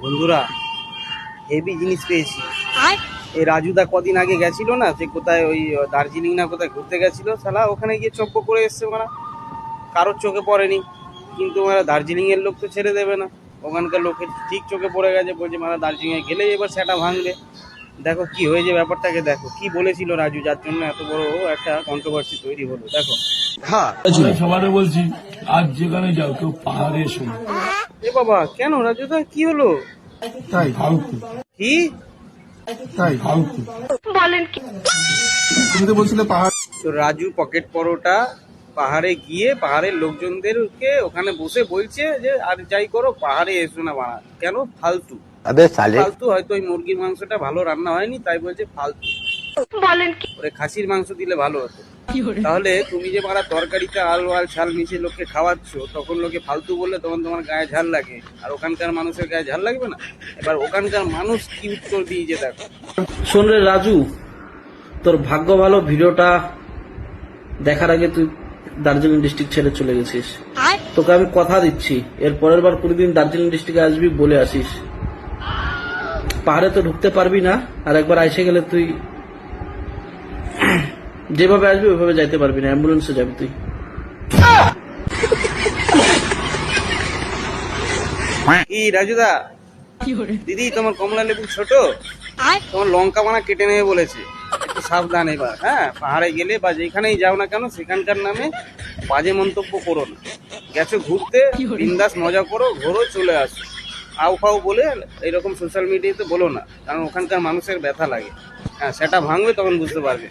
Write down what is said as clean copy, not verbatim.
বন্ধুরা হেভি জিনিস পেয়েছি। এই রাজুদা কদিন আগে গেছিল না, সে কোথায় ওই দার্জিলিং না কোথায় ঘুরতে গেছিল, শালা ওখানে গিয়ে চপ্প করে এসছে। মারা কারোর চোখে পড়েনি, কিন্তু মারা দার্জিলিং এর লোক তো ছেড়ে দেবে না, ওখানকার লোকের ঠিক চোখে পড়ে গেছে। বলছে মারা দার্জিলিং এ গেলেই এবার সেটা ভাঙবে। দেখো কি হয়েছে ব্যাপারটাকে, দেখো কি বলেছিল রাজু, যার জন্য এত বড় একটা কন্ট্রোভার্সি তৈরি হলো। দেখো হ্যাঁ সবারে বলছি, আজ যেখানে যাও কেউ পাহাড়ে এসো না। এ বাবা, কেন রাজুদা, কি হলো? তাই ফালতু, কি তাই ফালতু বলেন কি? তুমি তো বলছিলে পাহাড়। তো রাজু পকেট পরোটা পাহাড়ে গিয়ে পাহাড়ের লোকজনদেরকে ওখানে বসে বলছে যে আর যাই করো পাহাড়ে এসো না। বাড়া কেন? ফালতু। ফালতু হয়তো ওই মুরগির মাংসটা ভালো রান্না হয়নি তাই বলছে ফালতু। বলেন কি? ওরে খাসির মাংস দিলে ভালো হতো। তাহলে তুমি যে মারা তরকারিতে আলু আর ঝাল মিশিয়ে লোককে খাওয়াচ্ছ, তখন লোকে ফালতু বললে তখন তোমার গায়ে ঝাল লাগে, আর ওখানকার মানুষের গায়ে ঝাল লাগবে না? এবার ওখানকার মানুষ কি উত্তর দিয়েছে দেখো। শোন রে রাজু, তোর ভাগ্য ভালো ভিডিওটা দেখার আগে তুই দার্জিলিং ডিস্ট্রিক্ট ছেড়ে চলে গেছিস। তোকে আমি কথা দিচ্ছি, এর পরের বার কোনোদিন দার্জিলিং ডিস্ট্রিক্টে আসবি বলে আসিস। পাহাড়ে তো ঢুকতে পারবি না, আর একবার এসে গেলে তুই যেভাবে আসবি ওইভাবে যাইতে পারবি না, অ্যাম্বুলেন্সে যাবি তুই। কি রাজুদা, দিদি তোমার কমলা লেবু ছোট, তোমার লঙ্কা মানা কেটে নেবে বলেছে, একটু সাবধান এবার। হ্যাঁ, পাহাড়ে গেলে বা যেখানেই যাও না কেন সেখানকার নামে বাজে মন্তব্য করো না। গেছো ঘুরতে, বিন্দাস মজা করো, ঘোরো, চলে আসো। আউ ফাউ বলে এইরকম সোশ্যাল মিডিয়াতে বলো না, কারণ ওখানকার মানুষের ব্যথা লাগে। হ্যাঁ, সেটা ভাঙবে তখন বুঝতে পারবে।